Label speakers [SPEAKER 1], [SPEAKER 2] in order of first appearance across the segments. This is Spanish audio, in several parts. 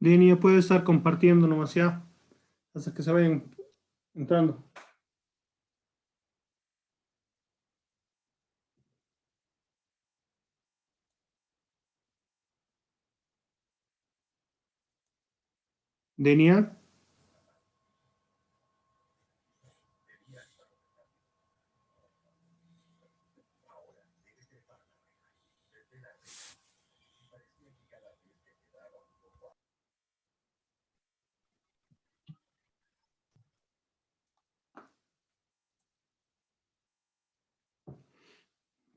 [SPEAKER 1] Denia puede estar compartiendo nomás ya, hasta que se vayan entrando. Denia,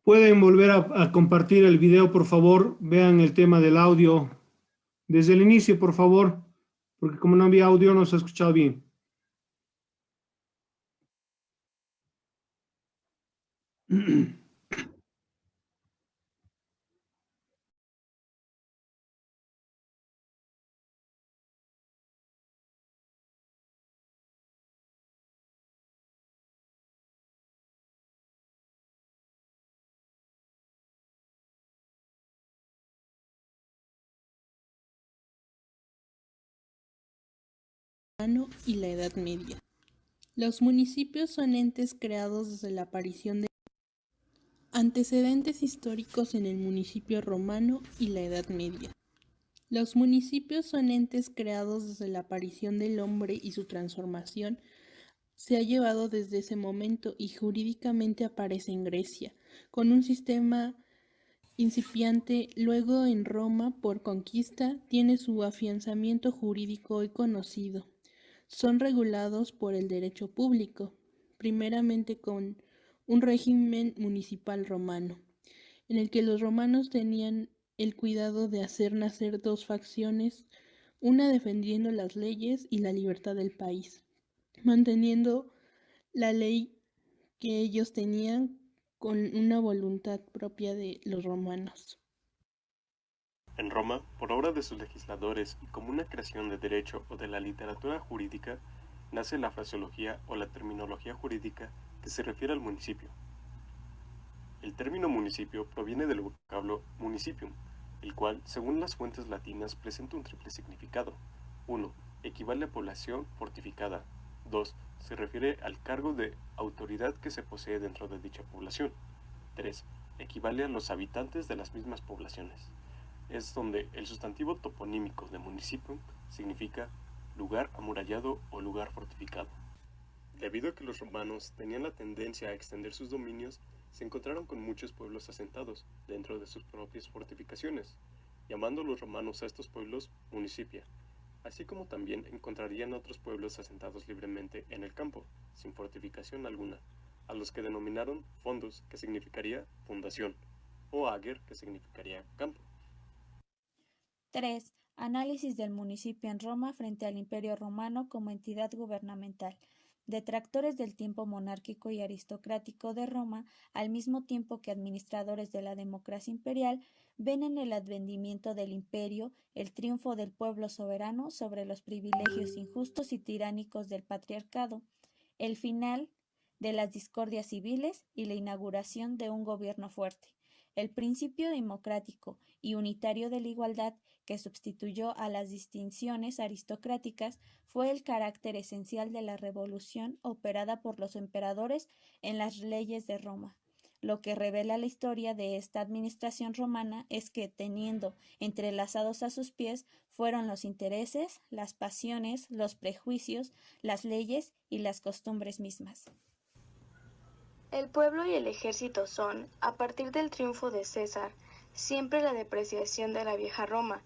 [SPEAKER 1] pueden volver a compartir el video, por favor. Vean el tema del audio desde el inicio, por favor, porque como no había audio, no se ha escuchado bien.
[SPEAKER 2] Y la Edad Media. Los municipios son entes creados desde la aparición de antecedentes históricos en el municipio romano y la Edad Media. Los municipios son entes creados desde la aparición del hombre y su transformación se ha llevado desde ese momento y jurídicamente aparece en Grecia, con un sistema incipiante, luego en Roma por conquista tiene su afianzamiento jurídico hoy conocido. Son regulados por el derecho público, primeramente con un régimen municipal romano, en el que los romanos tenían el cuidado de hacer nacer dos facciones, una defendiendo las leyes y la libertad del país, manteniendo la ley que ellos tenían con una voluntad propia de los romanos.
[SPEAKER 3] En Roma, por obra de sus legisladores y como una creación de derecho o de la literatura jurídica, nace la fraseología o la terminología jurídica que se refiere al municipio. El término municipio proviene del vocablo municipium, el cual, según las fuentes latinas, presenta un triple significado. 1. Equivale a población fortificada. 2. Se refiere al cargo de autoridad que se posee dentro de dicha población. 3. Equivale a los habitantes de las mismas poblaciones. Es donde el sustantivo toponímico de municipio significa lugar amurallado o lugar fortificado. Debido a que los romanos tenían la tendencia a extender sus dominios, se encontraron con muchos pueblos asentados dentro de sus propias fortificaciones, llamando los romanos a estos pueblos municipia, así como también encontrarían otros pueblos asentados libremente en el campo, sin fortificación alguna, a los que denominaron fondus, que significaría fundación, o ager, que significaría campo.
[SPEAKER 4] 3. Análisis del municipio en Roma frente al Imperio Romano como entidad gubernamental. Detractores del tiempo monárquico y aristocrático de Roma, al mismo tiempo que administradores de la democracia imperial, ven en el advenimiento del imperio el triunfo del pueblo soberano sobre los privilegios injustos y tiránicos del patriarcado, el final de las discordias civiles y la inauguración de un gobierno fuerte. El principio democrático y unitario de la igualdad que sustituyó a las distinciones aristocráticas fue el carácter esencial de la revolución operada por los emperadores en las leyes de Roma. Lo que revela la historia de esta administración romana es que, teniendo entrelazados a sus pies, fueron los intereses, las pasiones, los prejuicios, las leyes y las costumbres mismas.
[SPEAKER 5] El pueblo y el ejército son, a partir del triunfo de César, siempre la depreciación de la vieja Roma,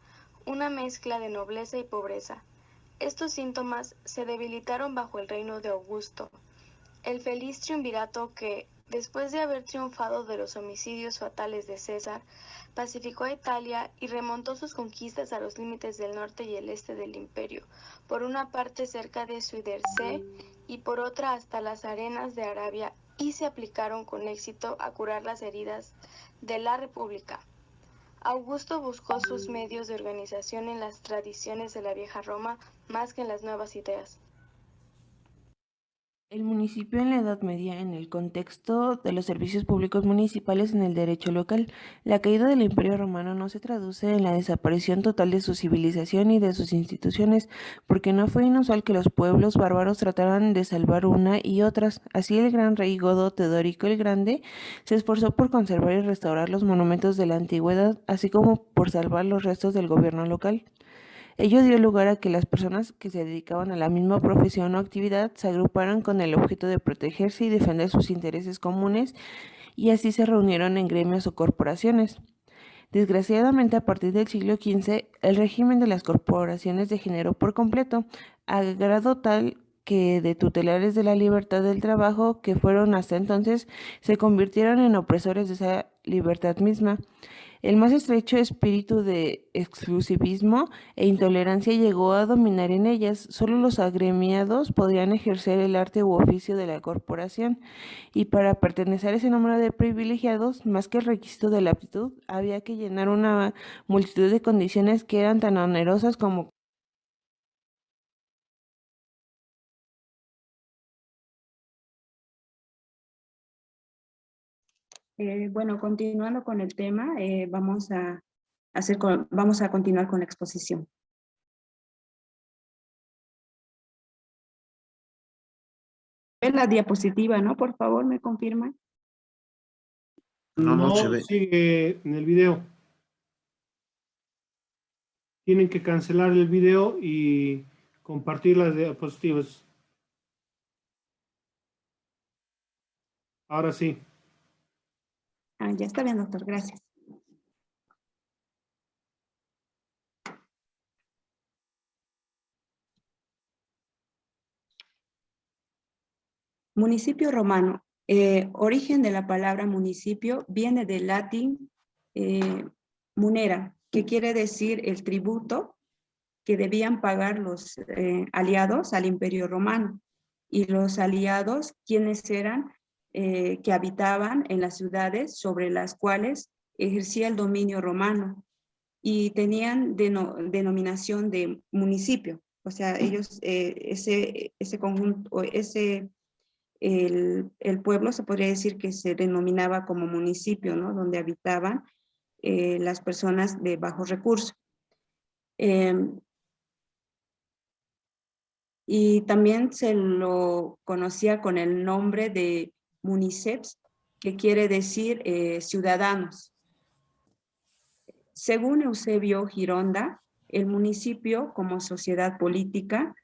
[SPEAKER 5] una mezcla de nobleza y pobreza. Estos síntomas se debilitaron bajo el reino de Augusto, el feliz triunvirato que, después de haber triunfado de los homicidios fatales de César, pacificó a Italia y remontó sus conquistas a los límites del norte y el este del imperio, por una parte cerca de Zuiderzee y por otra hasta las arenas de Arabia, y se aplicaron con éxito a curar las heridas de la República. Augusto buscó sus medios de organización en las tradiciones de la vieja Roma más que en las nuevas ideas.
[SPEAKER 6] El municipio en la Edad Media, en el contexto de los servicios públicos municipales en el derecho local, la caída del Imperio Romano no se traduce en la desaparición total de su civilización y de sus instituciones, porque no fue inusual que los pueblos bárbaros trataran de salvar una y otras. Así el gran rey godo Teodorico el Grande se esforzó por conservar y restaurar los monumentos de la antigüedad, así como por salvar los restos del gobierno local. Ello dio lugar a que las personas que se dedicaban a la misma profesión o actividad se agruparan con el objeto de protegerse y defender sus intereses comunes, y así se reunieron en gremios o corporaciones. Desgraciadamente, a partir del siglo XV, el régimen de las corporaciones degeneró por completo, a grado tal que de tutelares de la libertad del trabajo que fueron hasta entonces, se convirtieron en opresores de esa libertad misma. El más estrecho espíritu de exclusivismo e intolerancia llegó a dominar en ellas. Solo los agremiados podían ejercer el arte u oficio de la corporación, y para pertenecer a ese número de privilegiados, más que el requisito de la aptitud, había que llenar una multitud de condiciones que eran tan onerosas como...
[SPEAKER 7] Bueno, continuando con el tema, vamos a continuar con la exposición. ¿Ven la diapositiva, no? Por favor, ¿me confirman?
[SPEAKER 1] No se ve. Sigue en el video. Tienen que cancelar el video y compartir las diapositivas. Ahora sí.
[SPEAKER 7] Ah, ya está bien, doctor, gracias. Municipio romano. Origen de la palabra municipio viene del latín munera, que quiere decir el tributo que debían pagar los aliados al Imperio Romano. Y los aliados, quienes eran, que habitaban en las ciudades sobre las cuales ejercía el dominio romano y tenían denominación de municipio. O sea, ellos, ese conjunto, el pueblo se podría decir que se denominaba como municipio, ¿no? Donde habitaban las personas de bajos recursos. Y también se lo conocía con el nombre de municeps, que quiere decir ciudadanos. Según Eusebio Gironda, el municipio como sociedad política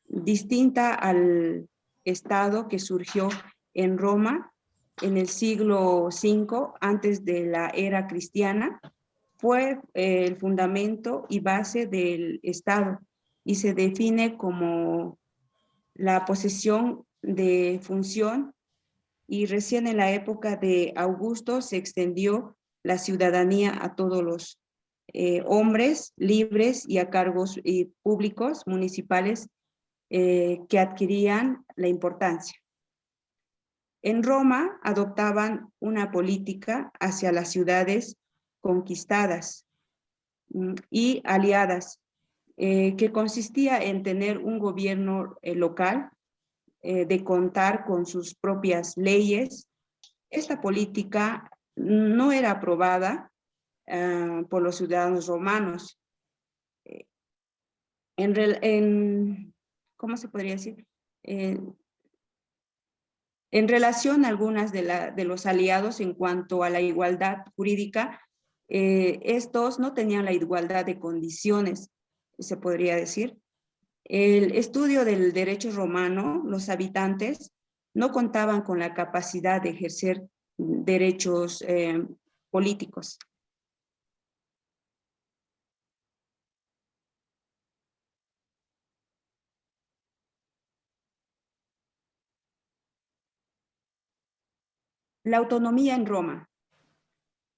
[SPEAKER 7] distinta al Estado que surgió en Roma en el siglo V, antes de la era cristiana, fue el fundamento y base del Estado y se define como la posesión de función, y recién en la época de Augusto se extendió la ciudadanía a todos los hombres libres y a cargos públicos municipales que adquirían la importancia. En Roma adoptaban una política hacia las ciudades conquistadas y aliadas, que consistía en tener un gobierno local, de contar con sus propias leyes. Esta política no era aprobada por los ciudadanos romanos. ¿Cómo se podría decir? En relación a algunas de los aliados en cuanto a la igualdad jurídica, estos no tenían la igualdad de condiciones, se podría decir. El estudio del derecho romano, los habitantes no contaban con la capacidad de ejercer derechos políticos. La autonomía en Roma.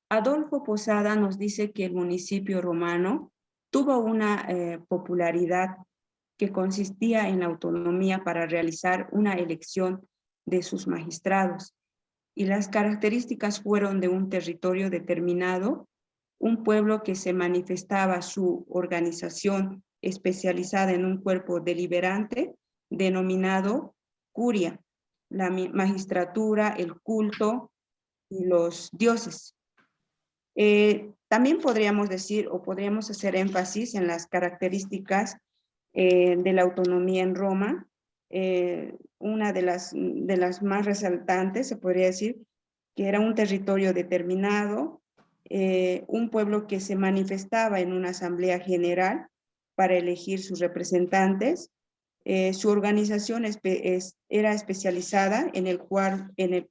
[SPEAKER 7] Adolfo Posada nos dice que el municipio romano tuvo una popularidad que consistía en la autonomía para realizar una elección de sus magistrados, y las características fueron de un territorio determinado, un pueblo que se manifestaba su organización especializada en un cuerpo deliberante denominado curia, la magistratura, el culto y los dioses. También podríamos decir o podríamos hacer énfasis en las características de la autonomía en Roma. Una de las más resaltantes, se podría decir, que era un territorio determinado, un pueblo que se manifestaba en una asamblea general para elegir sus representantes. Su organización era especializada en el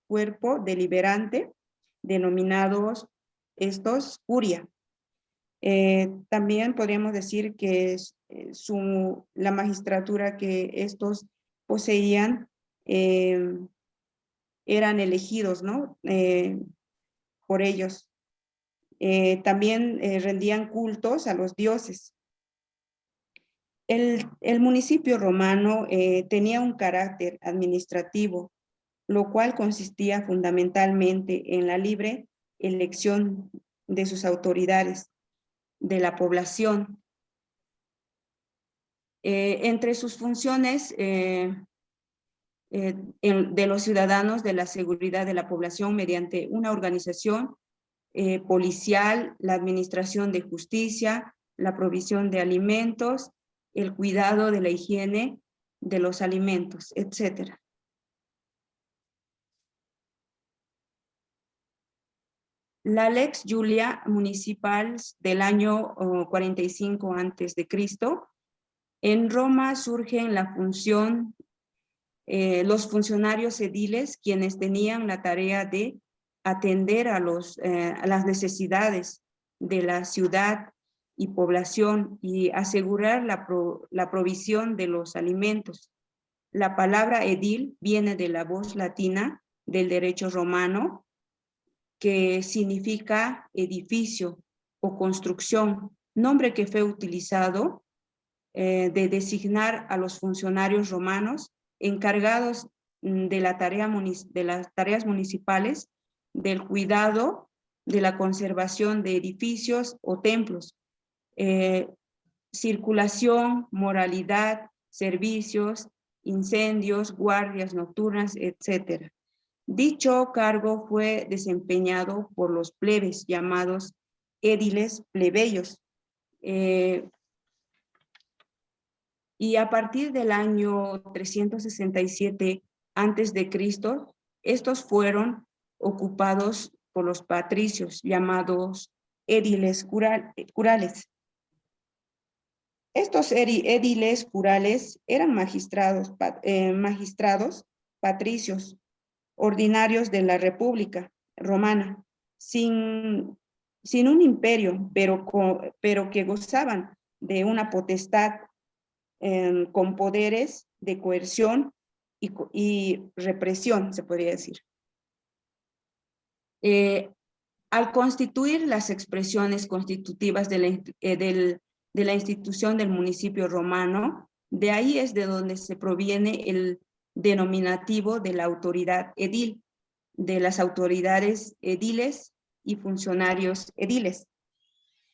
[SPEAKER 7] cuerpo deliberante, denominados estos curia. También podríamos decir que la magistratura que estos poseían eran elegidos, ¿no? Por ellos. También rendían cultos a los dioses. El municipio romano tenía un carácter administrativo, lo cual consistía fundamentalmente en la libre elección de sus autoridades, de la población. Entre sus funciones de los ciudadanos, de la seguridad de la población mediante una organización policial, la administración de justicia, la provisión de alimentos, el cuidado de la higiene de los alimentos, etc. La Lex Julia municipal del año 45 a.C. En Roma surgen la función, los funcionarios ediles, quienes tenían la tarea de atender a las necesidades de la ciudad y población y asegurar la provisión de los alimentos. La palabra edil viene de la voz latina del derecho romano, que significa edificio o construcción, nombre que fue utilizado de designar a los funcionarios romanos encargados de las tareas municipales, del cuidado, de la conservación de edificios o templos, circulación, moralidad, servicios, incendios, guardias nocturnas, etc. Dicho cargo fue desempeñado por los plebes llamados ediles plebeyos. Y a partir del año 367 a.C., estos fueron ocupados por los patricios llamados ediles curales. Estos ediles curales eran magistrados patricios ordinarios de la República Romana, sin un imperio, pero que gozaban de una potestad con poderes de coerción y represión, se podría decir. Al constituir las expresiones constitutivas de la institución del municipio romano, de ahí es de donde se proviene el denominativo de la autoridad edil, de las autoridades ediles y funcionarios ediles.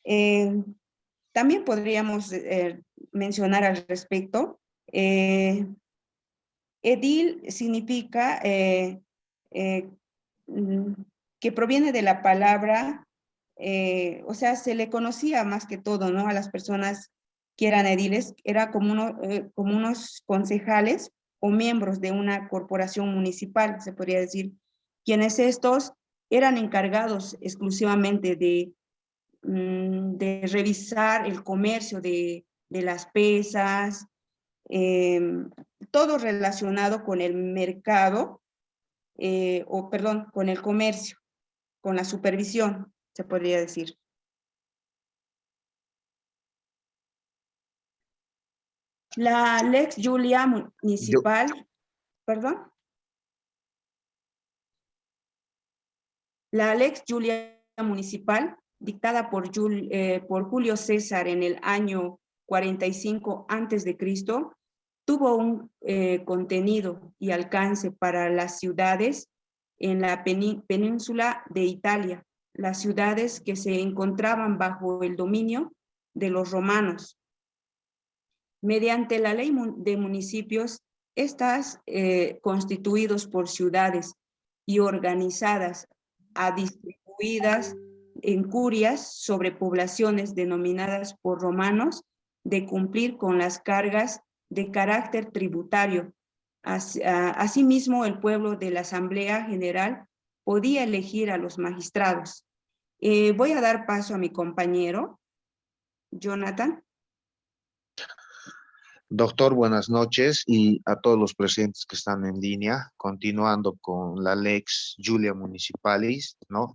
[SPEAKER 7] También podríamos mencionar al respecto, edil significa que proviene de la palabra, o sea, se le conocía más que todo, ¿no? A las personas que eran ediles, era como unos concejales o miembros de una corporación municipal, se podría decir, quienes estos eran encargados exclusivamente de revisar el comercio de las pesas, todo relacionado con el mercado, con el comercio, con la supervisión, se podría decir. La Lex Julia municipal, La Lex Julia municipal, dictada por Julio César en el año 45 a.C., tuvo un contenido y alcance para las ciudades en la península de Italia, las ciudades que se encontraban bajo el dominio de los romanos. Mediante la ley de municipios Estas constituidos por ciudades y organizadas a distribuidas en curias sobre poblaciones denominadas por romanos de cumplir con las cargas de carácter tributario. Asimismo, el pueblo de la Asamblea General podía elegir a los magistrados. Voy a dar paso a mi compañero, Jonathan.
[SPEAKER 8] Doctor, buenas noches y a todos los presentes que están en línea. Continuando con la Lex Julia Municipalis, ¿no?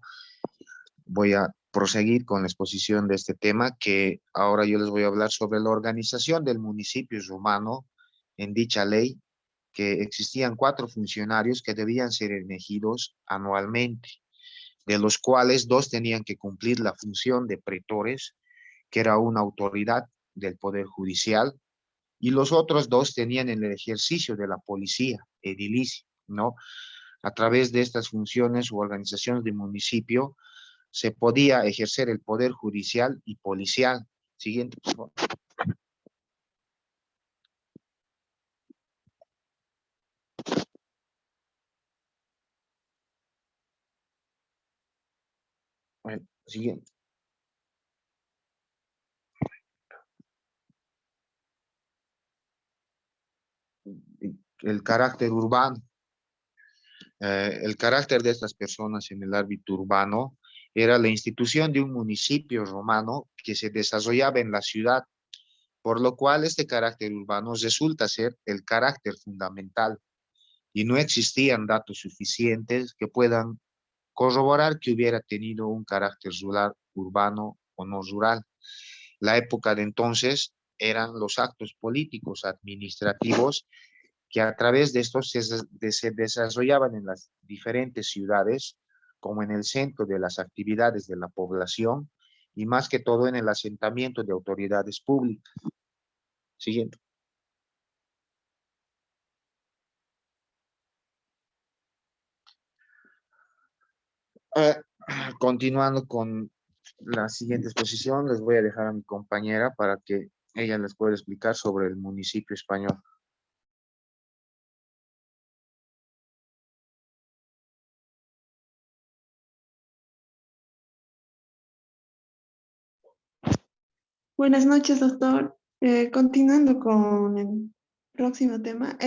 [SPEAKER 8] Voy a proseguir con la exposición de este tema, que ahora yo les voy a hablar sobre la organización del municipio romano. En dicha ley, que existían 4 funcionarios que debían ser elegidos anualmente, de los cuales 2 tenían que cumplir la función de pretores, que era una autoridad del Poder Judicial, y los otros 2 tenían el ejercicio de la policía edilicia, ¿no? A través de estas funciones u organizaciones de municipio se podía ejercer el poder judicial y policial. Siguiente, por favor. Bueno, siguiente. El carácter urbano. El carácter de estas personas en el ámbito urbano era la institución de un municipio romano que se desarrollaba en la ciudad, por lo cual este carácter urbano resulta ser el carácter fundamental y no existían datos suficientes que puedan corroborar que hubiera tenido un carácter rural, urbano o no rural. La época de entonces eran los actos políticos administrativos que a través de estos se desarrollaban en las diferentes ciudades, como en el centro de las actividades de la población y más que todo en el asentamiento de autoridades públicas. Siguiente. Continuando con la siguiente exposición, les voy a dejar a mi compañera para que ella les pueda explicar sobre el municipio español.
[SPEAKER 9] Buenas noches, doctor. Continuando con el próximo tema,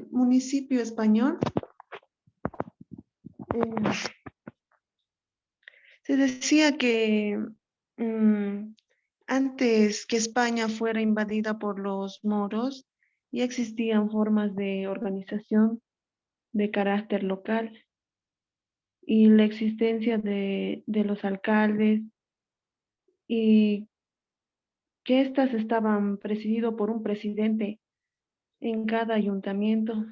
[SPEAKER 9] municipio español. Se decía que antes que España fuera invadida por los moros, ya existían formas de organización de carácter local y la existencia de los alcaldes y que éstas estaban presididos por un presidente en cada ayuntamiento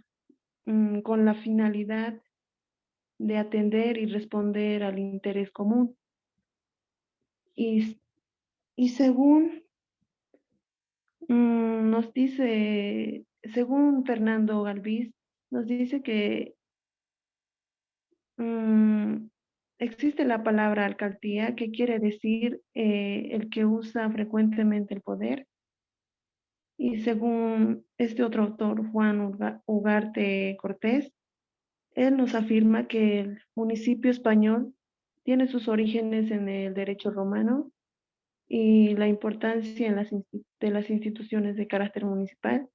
[SPEAKER 9] con la finalidad de atender y responder al interés común. Y según nos dice, según Fernando Galvis, nos dice que existe la palabra alcaldía, que quiere decir el que usa frecuentemente el poder. Y según este otro autor, Juan Ugarte Cortés, él nos afirma que el municipio español tiene sus orígenes en el derecho romano y la importancia de las instituciones de carácter municipal.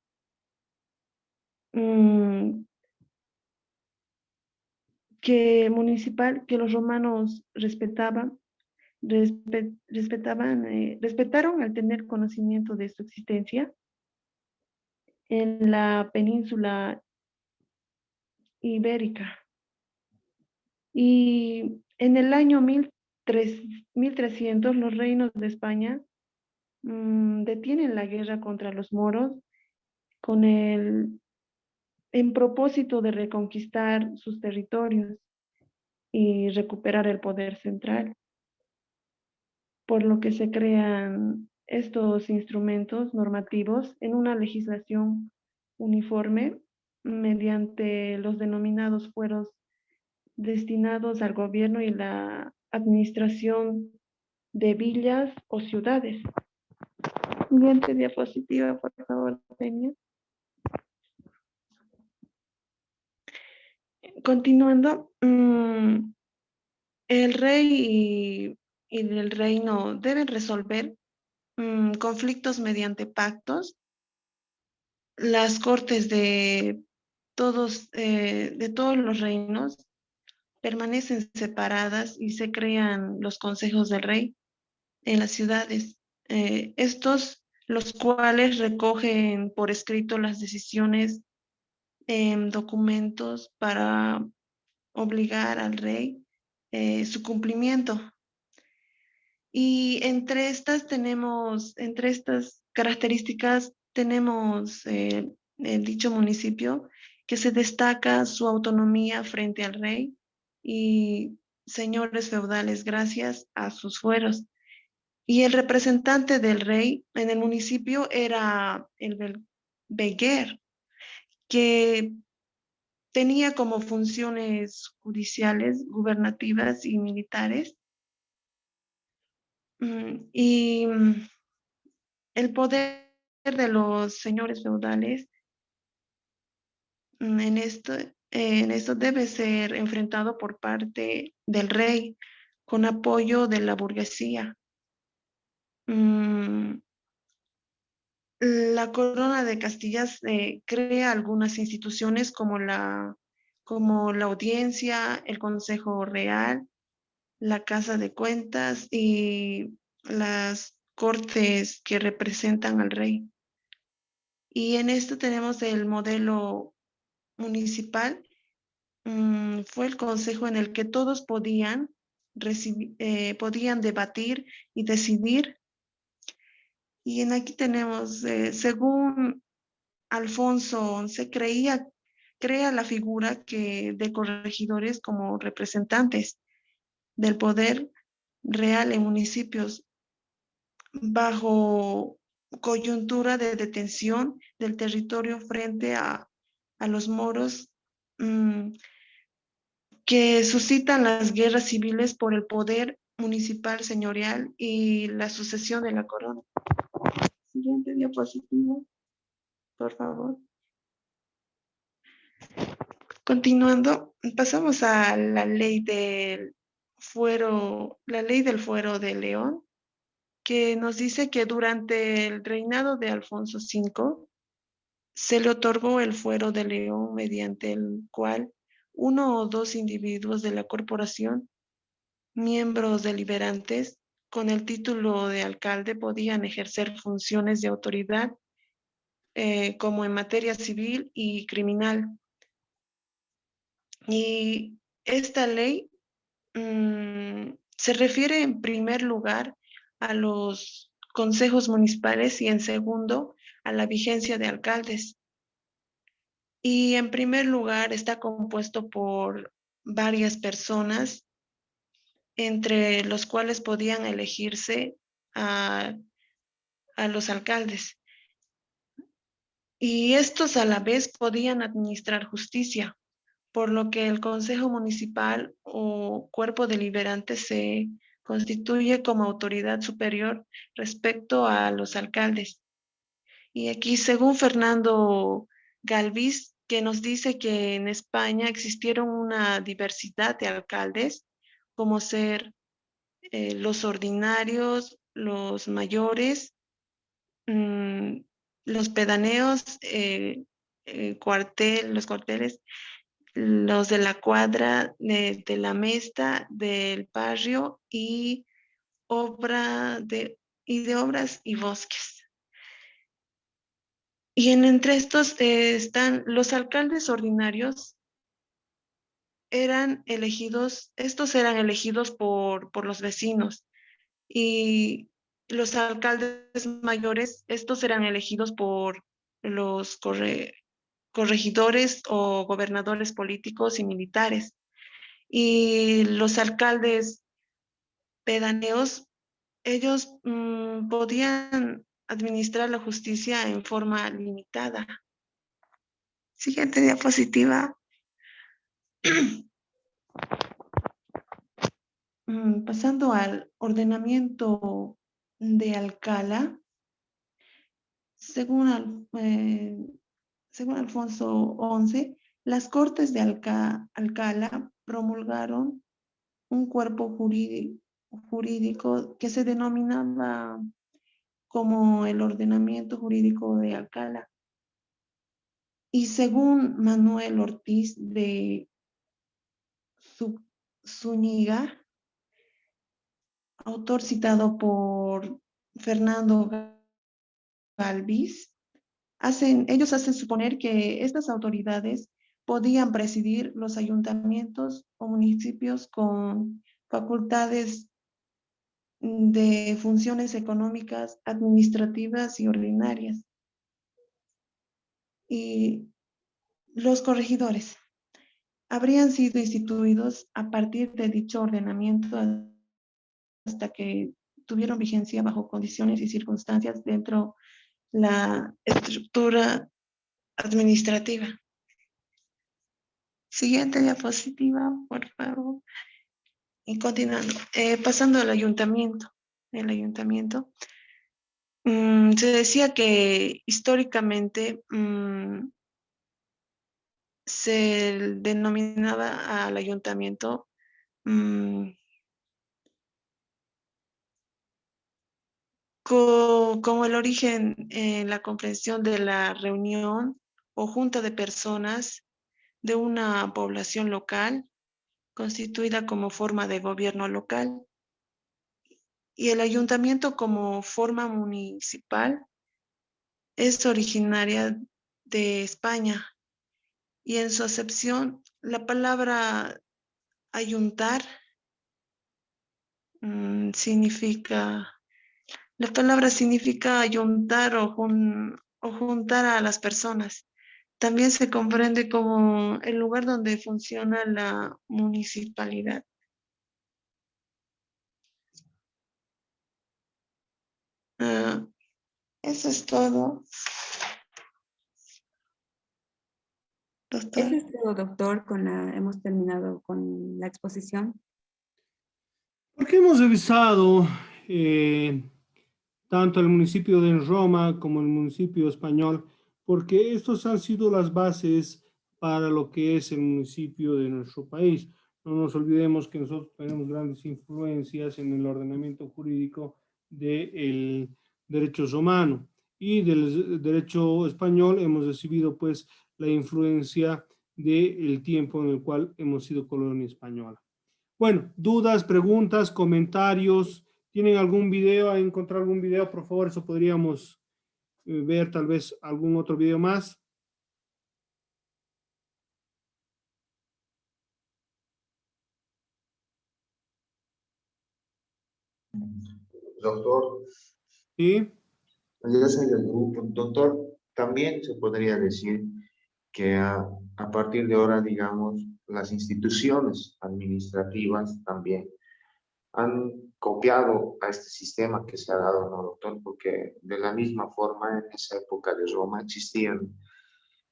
[SPEAKER 9] Que los romanos respetaron al tener conocimiento de su existencia en la península ibérica. Y en el año 1300 los reinos de España detienen la guerra contra los moros en propósito de reconquistar sus territorios y recuperar el poder central, por lo que se crean estos instrumentos normativos en una legislación uniforme mediante los denominados fueros destinados al gobierno y la administración de villas o ciudades. Siguiente diapositiva, por favor, Tenia. Continuando, el rey y el reino deben resolver conflictos mediante pactos. Las cortes de todos los reinos permanecen separadas y se crean los consejos del rey en las ciudades. Estos, los cuales recogen por escrito las decisiones en documentos para obligar al rey su cumplimiento. Y entre estas características tenemos el dicho municipio que se destaca su autonomía frente al rey y señores feudales gracias a sus fueros. Y el representante del rey en el municipio era el veguer, que tenía como funciones judiciales, gubernativas y militares. Y el poder de los señores feudales en esto debe ser enfrentado por parte del rey con apoyo de la burguesía. La Corona de Castilla crea algunas instituciones como la audiencia, el Consejo Real, la Casa de Cuentas y las cortes que representan al rey. Y en esto tenemos el modelo municipal. Fue el consejo en el que todos podían debatir y decidir. Y en aquí tenemos, según Alfonso XI, crea la figura de corregidores como representantes del poder real en municipios bajo coyuntura de detención del territorio frente a los moros que suscitan las guerras civiles por el poder municipal señorial y la sucesión de la corona. Siguiente diapositiva, por favor. Continuando, pasamos a la ley del fuero de León, que nos dice que durante el reinado de Alfonso V se le otorgó el fuero de León, mediante el cual uno o dos individuos de la corporación, miembros deliberantes, con el título de alcalde, podían ejercer funciones de autoridad como en materia civil y criminal. Y esta ley se refiere en primer lugar a los consejos municipales y en segundo a la vigencia de alcaldes. Y en primer lugar está compuesto por varias personas, entre los cuales podían elegirse a los alcaldes. Y estos a la vez podían administrar justicia, por lo que el Consejo Municipal o cuerpo deliberante se constituye como autoridad superior respecto a los alcaldes. Y aquí, según Fernando Galvis, que nos dice que en España existieron una diversidad de alcaldes, como ser los ordinarios, los mayores, los pedaneos, los cuarteles, los de la cuadra, de la mesta, del barrio y de obras y bosques. Y entre estos están los alcaldes ordinarios. Estos eran elegidos por los vecinos, y los alcaldes mayores, estos eran elegidos por los corregidores o gobernadores políticos y militares. Y los alcaldes pedaneos, ellos podían administrar la justicia en forma limitada. Siguiente diapositiva. Pasando al ordenamiento de Alcalá, según Alfonso XI, Las Cortes de Alcalá promulgaron un cuerpo jurídico que se denominaba como el ordenamiento jurídico de Alcalá. Y según Manuel Ortiz de Zúñiga, autor citado por Fernando Galvis, ellos hacen suponer que estas autoridades podían presidir los ayuntamientos o municipios con facultades de funciones económicas, administrativas y ordinarias. Y los corregidores habrían sido instituidos a partir de dicho ordenamiento hasta que tuvieron vigencia bajo condiciones y circunstancias dentro la estructura administrativa. Siguiente diapositiva, por favor. Y continuando, pasando al ayuntamiento. El ayuntamiento. Se decía que históricamente se denominaba al ayuntamiento como el origen en la comprensión de la reunión o junta de personas de una población local constituida como forma de gobierno local, y el ayuntamiento como forma municipal es originaria de España, y en su acepción la palabra ayuntar significa ayuntar o juntar a las personas. También se comprende como el lugar donde funciona la municipalidad. Eso es todo. Doctor.
[SPEAKER 7] Eso es todo, doctor. Hemos terminado con la exposición.
[SPEAKER 1] Porque hemos revisado tanto el municipio de Roma como el municipio español, porque estos han sido las bases para lo que es el municipio de nuestro país. No nos olvidemos que nosotros tenemos grandes influencias en el ordenamiento jurídico del derecho romano, y del derecho español hemos recibido pues la influencia del tiempo en el cual hemos sido colonia española. Bueno, dudas, preguntas, comentarios. ¿Tienen algún video? ¿Han encontrado algún video? Por favor, eso podríamos ver tal vez algún otro video más.
[SPEAKER 8] Doctor,
[SPEAKER 1] ¿Sí?
[SPEAKER 8] yo soy del grupo. Doctor, también se podría decir que a partir de ahora, digamos, las instituciones administrativas también han copiado a este sistema que se ha dado, ¿no, doctor? Porque de la misma forma, en esa época de Roma existían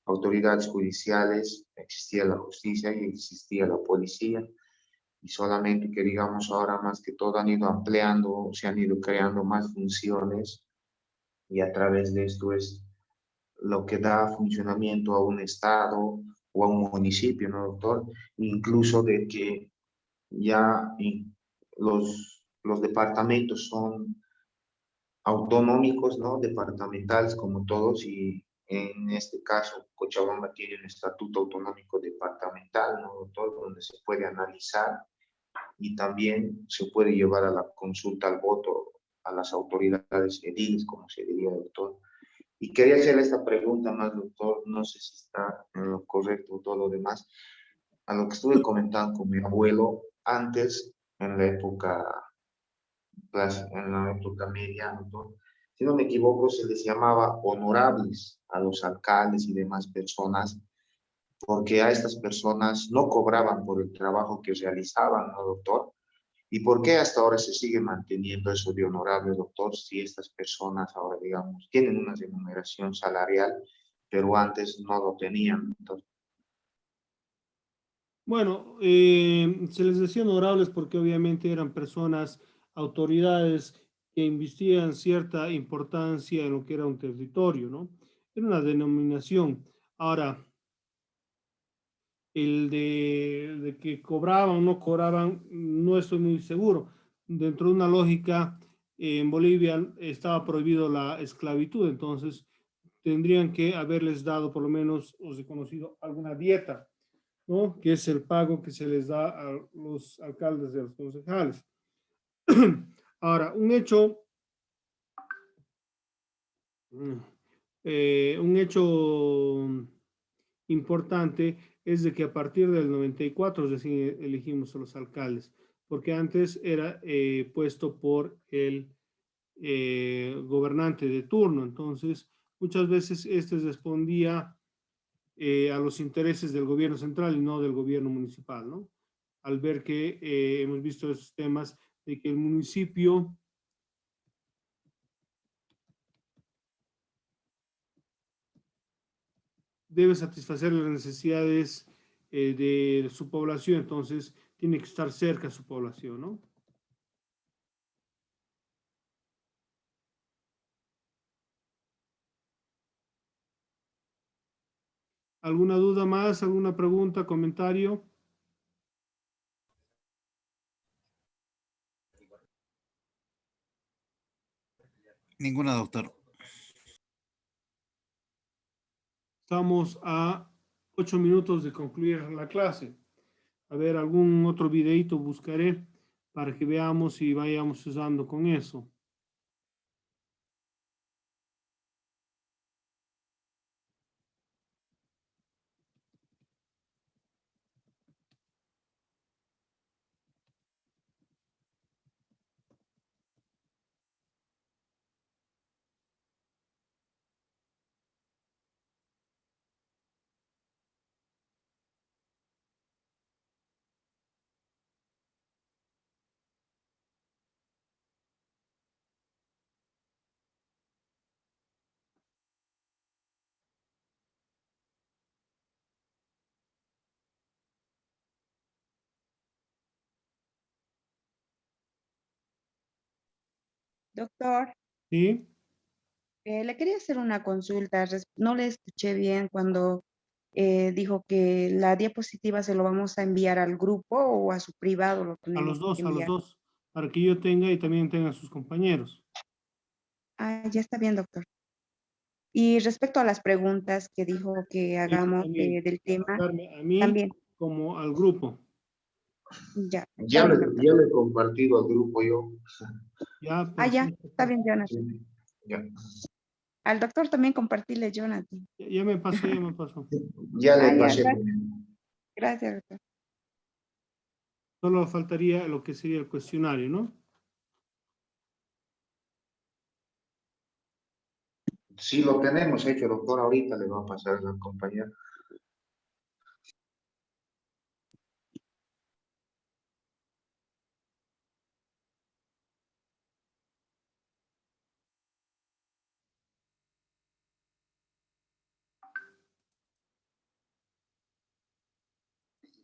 [SPEAKER 8] autoridades judiciales, existía la justicia y existía la policía, y solamente que, digamos, ahora más que todo han ido ampliando, se han ido creando más funciones, y a través de esto es lo que da funcionamiento a un estado o a un municipio, ¿no, doctor? Incluso de que ya los departamentos son autonómicos, ¿no? Departamentales como todos, y en este caso Cochabamba tiene un estatuto autonómico departamental, ¿no, doctor? Donde se puede analizar y también se puede llevar a la consulta al voto a las autoridades ediles, como se diría, doctor. Y quería hacerle esta pregunta más, doctor, no sé si está en lo correcto todo lo demás, a lo que estuve comentando con mi abuelo antes, en la época, en la época media, doctor. Si no me equivoco, se les llamaba honorables a los alcaldes y demás personas, porque a estas personas no cobraban por el trabajo que realizaban, ¿no, doctor? ¿Y por qué hasta ahora se sigue manteniendo eso de honorable, doctor, si estas personas ahora, digamos, tienen una remuneración salarial, pero antes no lo tenían? Entonces,
[SPEAKER 1] Bueno, se les decía honorables porque obviamente eran personas, autoridades que investían cierta importancia en lo que era un territorio, ¿no? Era una denominación. Ahora, El de que cobraban o no cobraban, no estoy muy seguro. Dentro de una lógica, en Bolivia estaba prohibido la esclavitud, entonces tendrían que haberles dado por lo menos, o reconocido, alguna dieta, ¿no? Que es el pago que se les da a los alcaldes y a los concejales. Ahora, un hecho importante es de que a partir del 94 recién elegimos a los alcaldes, porque antes era puesto por el gobernante de turno, entonces muchas veces este respondía a los intereses del gobierno central y no del gobierno municipal, ¿no? Al ver que hemos visto esos temas de que el municipio debe satisfacer las necesidades de su población, entonces tiene que estar cerca a su población, ¿no? ¿Alguna duda más? ¿Alguna pregunta, comentario?
[SPEAKER 10] Ninguna, doctor.
[SPEAKER 1] Estamos a 8 minutos de concluir la clase. A ver, algún otro videito buscaré para que veamos y vayamos usando con eso.
[SPEAKER 7] Doctor,
[SPEAKER 1] ¿Sí?
[SPEAKER 7] le quería hacer una consulta. No le escuché bien cuando dijo que la diapositiva se lo vamos a enviar al grupo o a su privado lo tenemos que
[SPEAKER 1] A los
[SPEAKER 7] enviar.
[SPEAKER 1] dos, para que yo tenga y también tengan sus compañeros.
[SPEAKER 7] Ah, ya está bien, doctor. Y respecto a las preguntas que dijo que
[SPEAKER 1] Eso
[SPEAKER 7] hagamos
[SPEAKER 1] también,
[SPEAKER 7] del tema,
[SPEAKER 1] mandarme a mí
[SPEAKER 7] también,
[SPEAKER 1] como al grupo.
[SPEAKER 7] ya, está
[SPEAKER 8] Ya le,
[SPEAKER 7] bien, doctor.
[SPEAKER 8] ya le he compartido al grupo yo.
[SPEAKER 1] Ya,
[SPEAKER 7] Ah, ya,
[SPEAKER 1] perfecto.
[SPEAKER 7] está bien, Jonathan.
[SPEAKER 8] Sí, ya.
[SPEAKER 7] Al doctor también compartirle, Jonathan.
[SPEAKER 1] Ya me pasó, ya me pasó.
[SPEAKER 8] Ya
[SPEAKER 7] Ah,
[SPEAKER 8] le
[SPEAKER 7] ya,
[SPEAKER 8] pasé.
[SPEAKER 7] gracias, doctor.
[SPEAKER 1] Solo faltaría lo que sería el cuestionario, ¿no?
[SPEAKER 8] Sí, lo tenemos hecho, doctor. Ahorita le va a pasar a la compañera.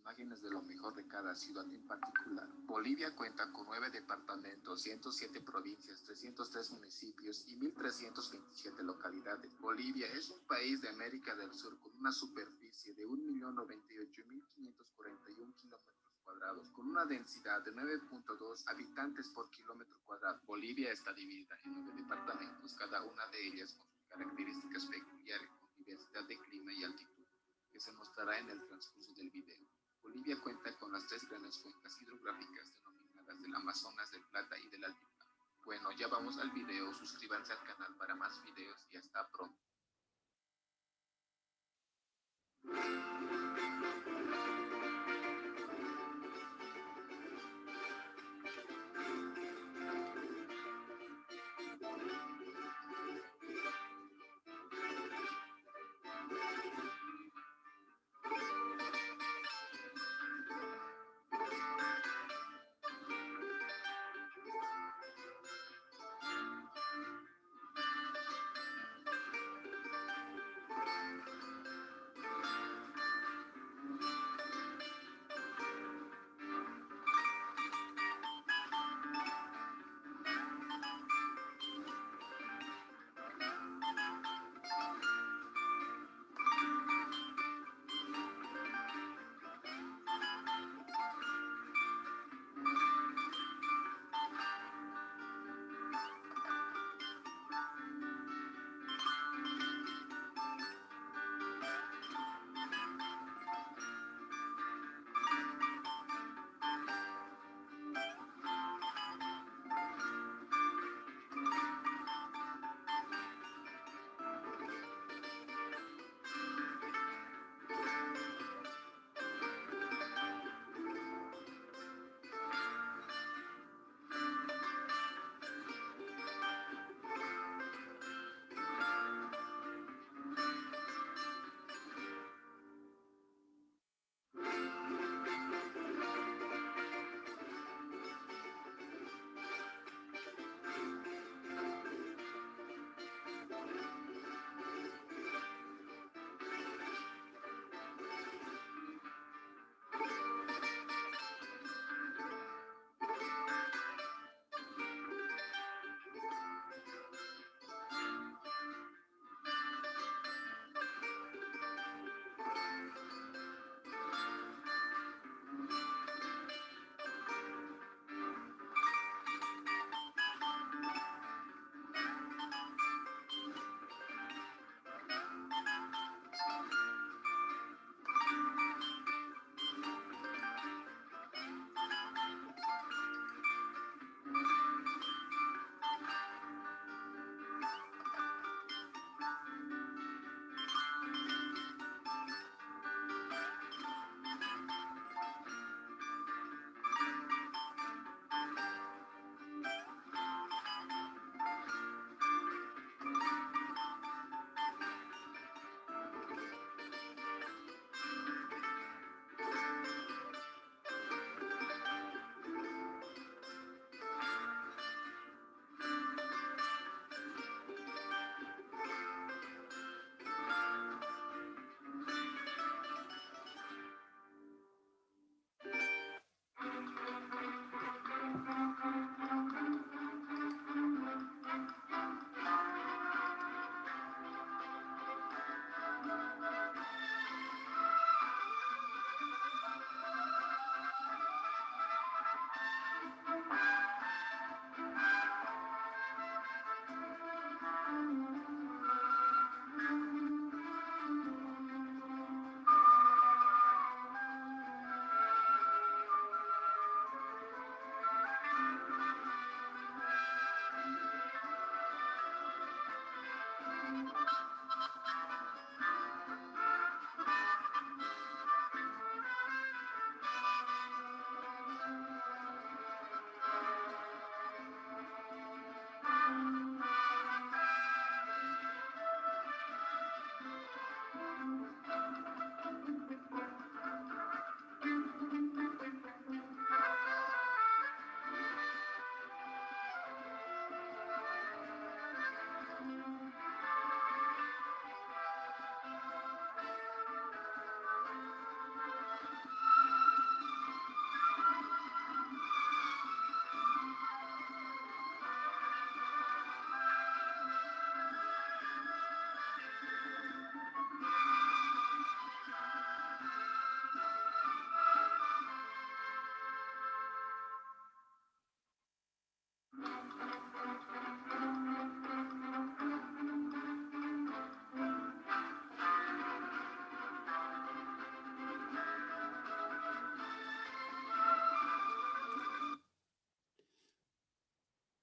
[SPEAKER 11] Imágenes de lo mejor de cada ciudad en particular. Bolivia cuenta con 9 departamentos, 107 provincias, 303 municipios y 1.327 localidades. Bolivia es un país de América del Sur con una superficie de 1.098.541 kilómetros cuadrados, con una densidad de 9.2 habitantes por kilómetro cuadrado. Bolivia está dividida en 9 departamentos, cada una de ellas con sus características peculiares, con diversidad de clima y altitud, que se mostrará en el transcurso del video. Bolivia cuenta con las 3 grandes cuencas hidrográficas denominadas del Amazonas, del Plata y del Altiplano. Bueno, ya vamos al video, suscríbanse al canal para más videos y hasta pronto.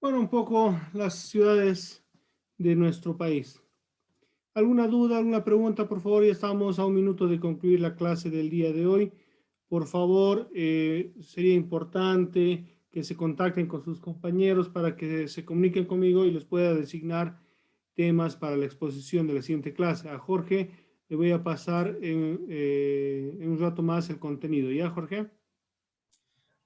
[SPEAKER 1] bueno, un poco las ciudades de nuestro país. ¿Alguna duda, alguna pregunta? Por favor, ya estamos a un minuto de concluir la clase del día de hoy. Por favor, sería importante que se contacten con sus compañeros para que se comuniquen conmigo y les pueda designar temas para la exposición de la siguiente clase. A Jorge le voy a pasar en un rato más el contenido. ¿Ya, Jorge?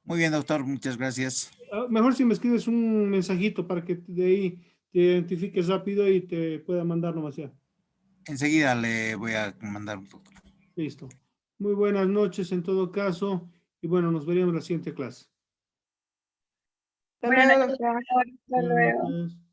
[SPEAKER 10] Muy bien, doctor, muchas gracias.
[SPEAKER 1] Mejor si me escribes un mensajito para que de ahí te identifiques rápido y te pueda mandar nomás ya.
[SPEAKER 10] Enseguida le voy a mandar un poco.
[SPEAKER 1] Listo. Muy buenas noches en todo caso y bueno, nos veremos en la siguiente clase.
[SPEAKER 12] Hasta luego, doctor. Hasta luego.
[SPEAKER 1] Buenas noches.